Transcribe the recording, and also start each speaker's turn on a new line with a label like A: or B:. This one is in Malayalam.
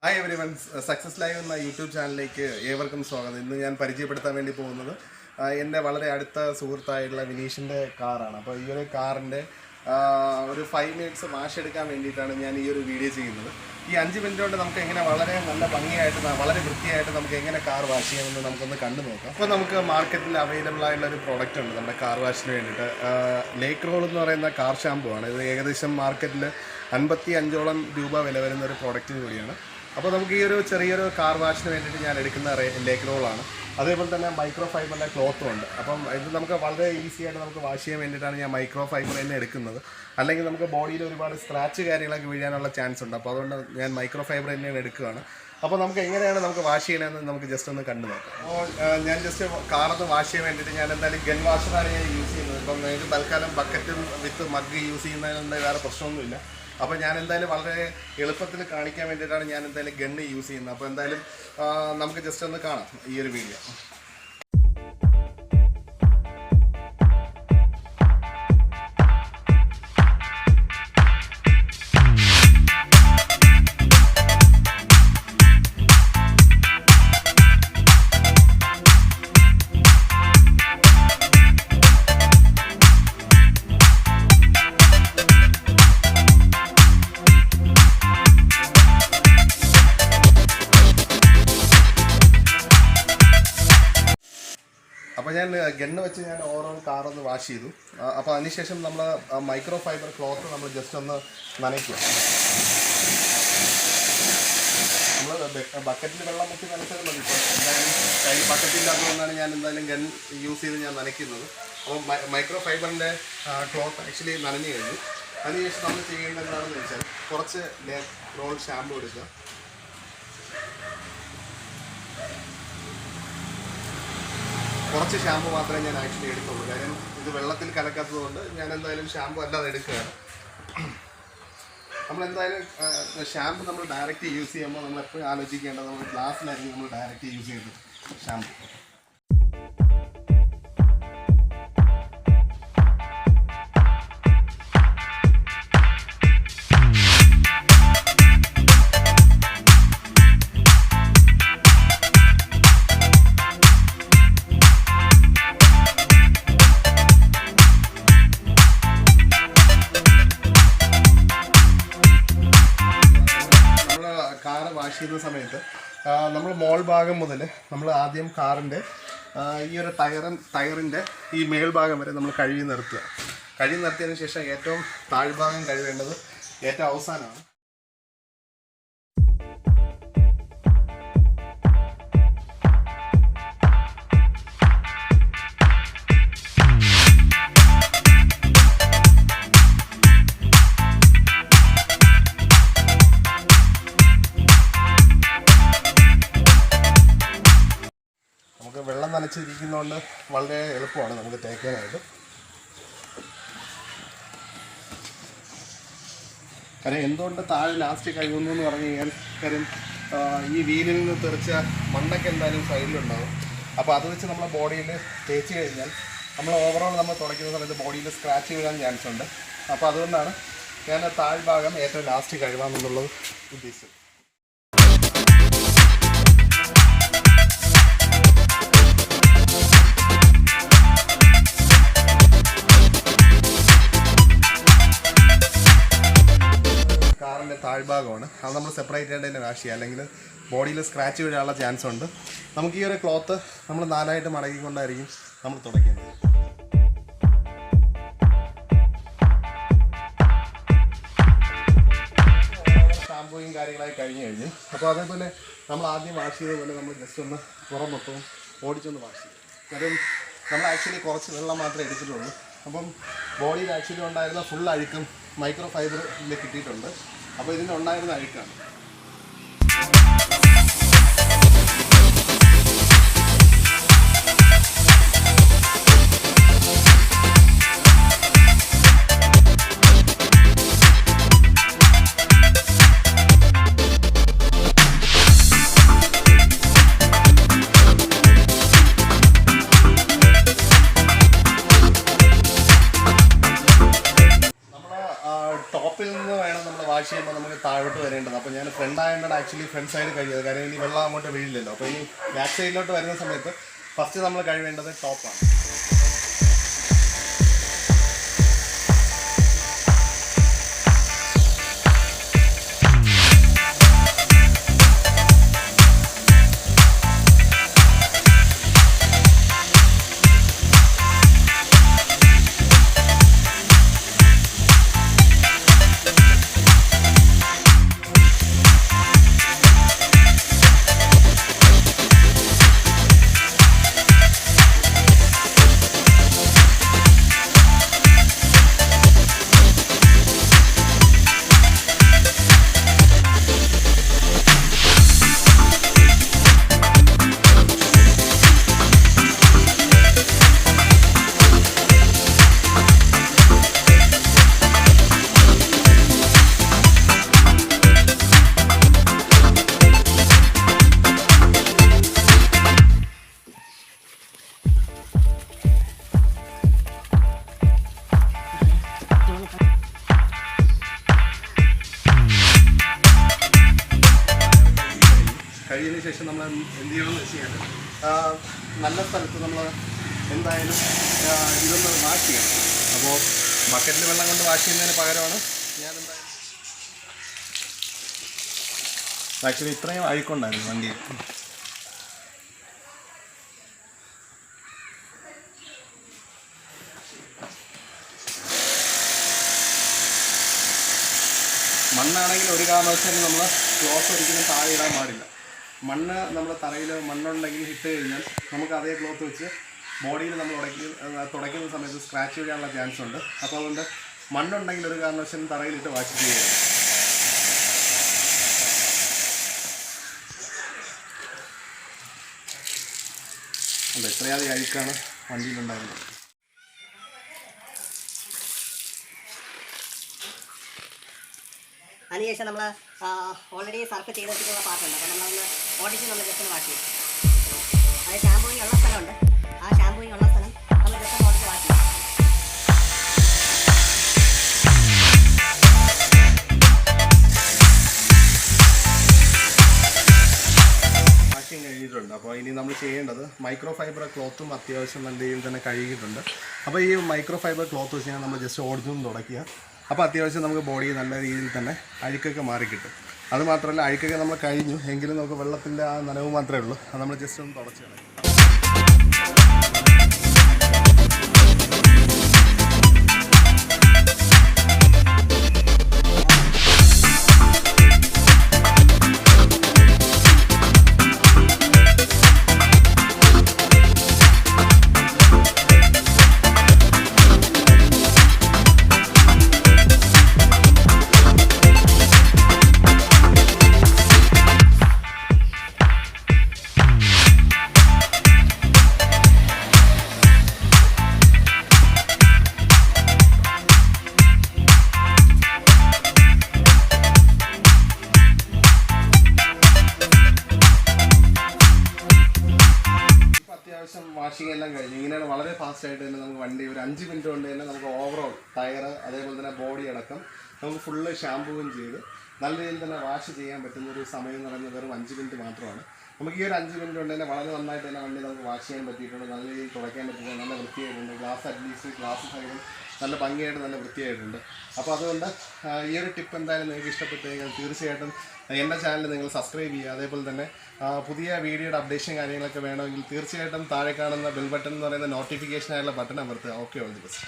A: Hi every one, success live എന്ന യൂട്യൂബ് ചാനലിലേക്ക് ഏവർക്കും സ്വാഗതം. ഇന്ന് ഞാൻ പരിചയപ്പെടുത്താൻ വേണ്ടി പോകുന്നത് എൻ്റെ വളരെ അടുത്ത സുഹൃത്തായിട്ടുള്ള വിനീഷിൻ്റെ കാറാണ്. അപ്പോൾ ഈ ഒരു കാറിൻ്റെ ഒരു 5 മിനിറ്റ്സ് വാഷ് എടുക്കാൻ വേണ്ടിയിട്ടാണ് ഞാൻ ഈ ഒരു വീഡിയോ ചെയ്യുന്നത്. ഈ 5 മിനിറ്റ് കൊണ്ട് നമുക്ക് എങ്ങനെ വളരെ നല്ല ഭംഗിയായിട്ട് വളരെ വൃത്തിയായിട്ട് നമുക്ക് എങ്ങനെ കാർ വാഷ് ചെയ്യാമെന്ന് നമുക്കൊന്ന് കണ്ടു നോക്കാം. അപ്പോൾ നമുക്ക് മാർക്കറ്റിൽ അവൈലബിൾ ആയിട്ടുള്ള ഒരു പ്രോഡക്റ്റ് ഉണ്ട് നമ്മുടെ കാർ വാഷിന് വേണ്ടിയിട്ട്. ലേക്ക് റോൾ എന്ന് പറയുന്ന കാർ ഷാമ്പു ആണ്. ഇത് ഏകദേശം മാർക്കറ്റിൽ 55ഓളം രൂപ വില വരുന്ന ഒരു പ്രോഡക്റ്റ് കൂടിയാണ്. അപ്പോൾ നമുക്ക് ഈ ഒരു ചെറിയൊരു കാർ വാഷിന് വേണ്ടിയിട്ട് ഞാൻ എടുക്കുന്ന ലേക്ക് റോളാണ്. അതേപോലെ തന്നെ മൈക്രോ ഫൈബറിൻ്റെ ക്ലോത്തും ഉണ്ട്. അപ്പം ഇത് നമുക്ക് വളരെ ഈസി ആയിട്ട് നമുക്ക് വാഷ് ചെയ്യാൻ വേണ്ടിയിട്ടാണ് ഞാൻ മൈക്രോ ഫൈബർ തന്നെ എടുക്കുന്നത്. അല്ലെങ്കിൽ നമുക്ക് ബോഡിയിൽ ഒരുപാട് സ്ക്രാച്ച് കാര്യങ്ങളൊക്കെ വീഴാനുള്ള ചാൻസ് ഉണ്ട്. അപ്പോൾ അതുകൊണ്ട് ഞാൻ മൈക്രോ ഫൈബർ തന്നെയാണ് എടുക്കുകയാണ്. അപ്പോൾ നമുക്ക് എങ്ങനെയാണ് നമുക്ക് വാഷ് ചെയ്യണമെന്ന് നമുക്ക് ജസ്റ്റ് ഒന്ന് കണ്ടു നോക്കാം. അപ്പോൾ ഞാൻ ജസ്റ്റ് കാറൊന്ന് വാഷ് ചെയ്യാൻ വേണ്ടിയിട്ട് ഞാൻ എന്തായാലും ഗൺ വാഷറാണ് ഞാൻ യൂസ് ചെയ്യുന്നത്. ഇപ്പം എനിക്ക് തൽക്കാലം ബക്കറ്റും വിത്ത് മഗ് യൂസ് ചെയ്യുന്നതിനുള്ള വേറെ പ്രശ്നമൊന്നുമില്ല. അപ്പോൾ ഞാൻ എന്തായാലും വളരെ എളുപ്പത്തിൽ കാണിക്കാൻ വേണ്ടിയിട്ടാണ് ഞാൻ എന്തായാലും ഗണ്ണ് യൂസ് ചെയ്യുന്നത്. അപ്പോൾ എന്തായാലും നമുക്ക് ജസ്റ്റ് ഒന്ന് കാണാം ഈ ഒരു വീഡിയോ. അപ്പോൾ ഞാൻ ഗണ്ണ് വെച്ച് ഞാൻ ഓരോ കാറൊന്ന് വാഷ് ചെയ്തു. അപ്പോൾ അതിനുശേഷം നമ്മൾ മൈക്രോ ഫൈബർ ക്ലോത്ത് നമ്മൾ ജസ്റ്റ് ഒന്ന് നനയ്ക്കുക. നമ്മൾ ബക്കറ്റിൽ വെള്ളം വെച്ച് നനച്ചാൽ മതി. ഇപ്പോൾ എന്തായാലും കയ്യിൽ ബക്കറ്റില്ലാത്തതുകൊണ്ടാണ് ഞാൻ എന്തായാലും ഗൺ യൂസ് ചെയ്ത് ഞാൻ നനയ്ക്കുന്നത്. അപ്പോൾ മൈക്രോ ഫൈബറിൻ്റെ ക്ലോത്ത് ആക്ച്വലി നനഞ്ഞു കഴിഞ്ഞു. അതിനുശേഷം നമ്മൾ ചെയ്യേണ്ടത് എന്താണെന്ന് വെച്ചാൽ കുറച്ച് റോൾ ഷാമ്പു എടുക്കുക. കുറച്ച് ഷാമ്പു മാത്രമേ ഞാൻ ആക്ച്വലി എടുത്തുള്ളൂ. കാര്യം ഇത് വെള്ളത്തിൽ കലക്കാത്തത് കൊണ്ട് ഞാൻ എന്തായാലും ഷാമ്പു അല്ലാതെ എടുക്കുകയാണ്. നമ്മളെന്തായാലും ഷാമ്പു നമ്മൾ ഡയറക്റ്റ് യൂസ് ചെയ്യുമ്പോൾ നമ്മൾ എപ്പോഴും ആലോചിക്കേണ്ടത് നമ്മൾ ഗ്ലാസ്സിലായിരിക്കും നമ്മൾ ഡയറക്റ്റ് യൂസ് ചെയ്യുന്നത് ഷാമ്പു. കാറ് വാഷ് ചെയ്യുന്ന സമയത്ത് നമ്മൾ മോൾ ഭാഗം മുതൽ നമ്മൾ ആദ്യം കാറിൻ്റെ ഈ ഒരു ടയറിൻ്റെ ഈ മേൽഭാഗം വരെ നമ്മൾ കഴുകി നിർത്തുക. കഴുകി നിർത്തിയതിന് ശേഷം ഏറ്റവും താഴ്ഭാഗം കഴുകേണ്ടത് ഏറ്റവും അവസാനമാണ്. നമുക്ക് വെള്ളം നനച്ചിരിക്കുന്നതുകൊണ്ട് വളരെ എളുപ്പമാണ് നമുക്ക് തേക്കാനായിട്ട്. കാര്യം എന്തുകൊണ്ട് താഴെ ലാസ്റ്റ് കഴുകുന്നു എന്ന് പറഞ്ഞു കഴിഞ്ഞാൽ കാര്യം ഈ വീലിൽ നിന്ന് തെറിച്ച മണ്ണൊക്കെ എന്തായാലും സൈഡിലുണ്ടാകും. അപ്പോൾ അത് വെച്ച് നമ്മളെ ബോഡിയിൽ തേച്ച് കഴിഞ്ഞാൽ നമ്മൾ ഓവറോൾ നമ്മൾ തുടയ്ക്കുന്ന സമയത്ത് ബോഡിയിൽ സ്ക്രാച്ച് വീഴാൻ ചാൻസ് ഉണ്ട്. അപ്പോൾ അതുകൊണ്ടാണ് ഞാൻ താഴ്ഭാഗം ഏറ്റവും ലാസ്റ്റ് കഴുകാമെന്നുള്ളത് ഉദ്ദേശിച്ചത്. കാറിൻ്റെ താഴ്ഭാഗമാണ്, അത് നമ്മൾ സെപ്പറേറ്റ് ആയിട്ട് തന്നെ വാഷ് ചെയ്യുക. അല്ലെങ്കിൽ ബോഡിയിൽ സ്ക്രാച്ച് വീഴാനുള്ള ചാൻസ് ഉണ്ട്. നമുക്ക് ഈ ഒരു ക്ലോത്ത് നമ്മൾ 4ആയിട്ട് മടക്കിക്കൊണ്ടായിരിക്കും നമ്മൾ തുടയ്ക്കേണ്ടത്. ഷാമ്പൂയും കാര്യങ്ങളായി കഴിഞ്ഞ് കഴിഞ്ഞു. അപ്പോൾ അതേപോലെ നമ്മൾ ആദ്യം വാഷ് ചെയ്തതുപോലെ നമ്മൾ ജസ്റ്റ് ഒന്ന് പുറം മൊത്തവും ഓടിച്ചൊന്ന് വാഷ് ചെയ്യും. കാര്യം നമ്മൾ ആക്ച്വലി കുറച്ച് വെള്ളം മാത്രമേ എടുത്തിട്ടുള്ളൂ. അപ്പം ബോഡിയിൽ ആക്ച്വലി ഉണ്ടായിരുന്ന ഫുൾ അഴുക്കും മൈക്രോ ഫൈബറിൽ കിട്ടിയിട്ടുണ്ട്. അപ്പോൾ ഇതിനുണ്ടായിരുന്ന അഴുക്കാണ്. ടോപ്പിൽ നിന്ന് വേണം നമ്മൾ വാഷ് ചെയ്യുമ്പോൾ നമുക്ക് താഴോട്ട് വരേണ്ടത്. അപ്പോൾ ഞാൻ ഞാൻ ഫ്രണ്ട് ആയതുകൊണ്ടാണ് ആക്ച്വലി ഫ്രണ്ട് സൈഡ് കഴിയുന്നത്. കാരണം ഇനി വെള്ളം അങ്ങോട്ട് വീഴില്ലല്ലോ. അപ്പോൾ ഇനി ബാക്ക് സൈഡിലോട്ട് വരുന്ന സമയത്ത് ഫസ്റ്റ് നമ്മൾ കഴിവേണ്ടത് ടോപ്പാണ്. കഴിഞ്ഞതിന് ശേഷം നമ്മൾ എന്ത് ചെയ്യണമെന്ന് വെച്ച് കഴിഞ്ഞാൽ നല്ല സ്ഥലത്ത് നമ്മൾ എന്തായാലും ഇതൊന്ന് വാഷ് ചെയ്യണം. അപ്പോൾ ബക്കറ്റിൽ വെള്ളം കൊണ്ട് വാഷ് ചെയ്യുന്നതിന് പകരമാണ് ഞാൻ എന്തായാലും ആക്ച്വലി ഇത്രയും അഴുക്കുണ്ടായിരുന്നു വണ്ടിയിൽ. മണ്ണാണെങ്കിൽ ഒരു കാരണവശാലും നമ്മൾ ക്ലോത്ത് ഒരിക്കലും താഴെ ഇടാൻ പാടില്ല. മണ്ണ് നമ്മൾ തറയിൽ മണ്ണുണ്ടെങ്കിൽ ഇട്ട് കഴിഞ്ഞാൽ നമുക്ക് അതേ ക്ലോത്ത് വെച്ച് ബോഡിയിൽ നമ്മൾ തുടയ്ക്കുന്ന സമയത്ത് സ്ക്രാച്ച് വീഴാനുള്ള ചാൻസ് ഉണ്ട്. അപ്പോൾ അതുകൊണ്ട് മണ്ണുണ്ടെങ്കിൽ ഒരു കാരണവശാലും തറയിലിട്ട് വാഷ് ചെയ്യുകയാണ്. അല്ല, ഇത്രയധികം അഴുക്കാണ് വണ്ടിയിലുണ്ടായിരുന്നത്.
B: അതിനുശേഷം നമ്മൾ ഓൾറെഡി സർഫ് ചെയ്ത് വെച്ചിട്ടുള്ള പാത്രമുണ്ട്. അപ്പോൾ നമ്മളൊന്ന് ഓടിച്ച് നമ്മൾ ജസ്റ്റ് ഒന്ന് വാഷ് ചെയ്യും. അത് ഷാമ്പൂയിങ് ഉള്ള സ്ഥലമുണ്ട്. ആ ഷാമ്പൂയിങ് ഉള്ള സ്ഥലം നമ്മൾ ജസ്റ്റ് ഒന്ന് ഓടിച്ച് വാഷ് ചെയ്യും.
A: വാഷിങ് കഴിഞ്ഞിട്ടുണ്ട്. അപ്പോൾ ഇനി നമ്മൾ ചെയ്യേണ്ടത് മൈക്രോ ഫൈബർ ക്ലോത്തും അത്യാവശ്യം നല്ല രീതിയിൽ തന്നെ കഴുകിയിട്ടുണ്ട്. അപ്പോൾ ഈ മൈക്രോ ഫൈബർ ക്ലോത്ത് വെച്ച് കഴിഞ്ഞാൽ നമ്മൾ ജസ്റ്റ് ഓടിച്ചൊന്ന് തുടയ്ക്കുക. അപ്പോൾ അത്യാവശ്യം നമുക്ക് ബോഡി നല്ല രീതിയിൽ തന്നെ അഴുക്കൊക്കെ മാറിക്കിട്ടും. അതുമാത്രമല്ല, അഴുക്കൊക്കെ നമ്മൾ കഴിഞ്ഞു എങ്കിലും നമുക്ക് വെള്ളത്തിൻ്റെ ആ നനവ് മാത്രമേ ഉള്ളൂ. അത് നമ്മൾ ജസ്റ്റ് ഒന്ന് തുടച്ച് കളയും. വാഷിംഗ് എല്ലാം കഴിഞ്ഞു. ഇങ്ങനെയാണ് വളരെ ഫാസ്റ്റായിട്ട് തന്നെ നമുക്ക് വണ്ടി ഒരു 5 മിനിറ്റ് കൊണ്ട് തന്നെ നമുക്ക് ഓവറോൾ ടയർ അതേപോലെ തന്നെ ബോഡി അടക്കം നമുക്ക് ഫുള്ള് ഷാമ്പൂവും ചെയ്ത് നല്ല രീതിയിൽ തന്നെ വാഷ് ചെയ്യാൻ പറ്റുന്ന ഒരു സമയം എന്ന് പറയുന്നത് വെറും 5 മിനിറ്റ് മാത്രമാണ്. നമുക്ക് ഈ ഒരു 5 മിനിറ്റ് കൊണ്ട് തന്നെ വളരെ നന്നായിട്ട് തന്നെ വണ്ടി നമുക്ക് വാഷ് ചെയ്യാൻ പറ്റിയിട്ടുണ്ട്. നല്ല രീതിയിൽ തുടയ്ക്കാൻ പറ്റുന്നത് നല്ല വൃത്തിയായിട്ടുണ്ട്. ഗ്ലാസ് അറ്റ്ലീസ്റ്റ് ഗ്ലാസ് സൈഡും നല്ല ഭംഗിയായിട്ട് നല്ല വൃത്തിയായിട്ടുണ്ട്. അപ്പോൾ അതുകൊണ്ട് ഈ ഒരു ടിപ്പ് എന്തായാലും നിങ്ങൾക്ക് ഇഷ്ടപ്പെട്ട് കഴിഞ്ഞാൽ തീർച്ചയായിട്ടും എൻ്റെ ചാനൽ നിങ്ങൾ സബ്സ്ക്രൈബ് ചെയ്യുക. അതേപോലെ തന്നെ പുതിയ വീഡിയോയുടെ അപ്ഡേഷൻ കാര്യങ്ങളൊക്കെ വേണമെങ്കിൽ തീർച്ചയായിട്ടും താഴെ കാണുന്ന ബെൽ ബട്ടൺ എന്ന് പറയുന്ന നോട്ടിഫിക്കേഷനായുള്ള ബട്ടൺ അമർത്തുക. Okay, all the best.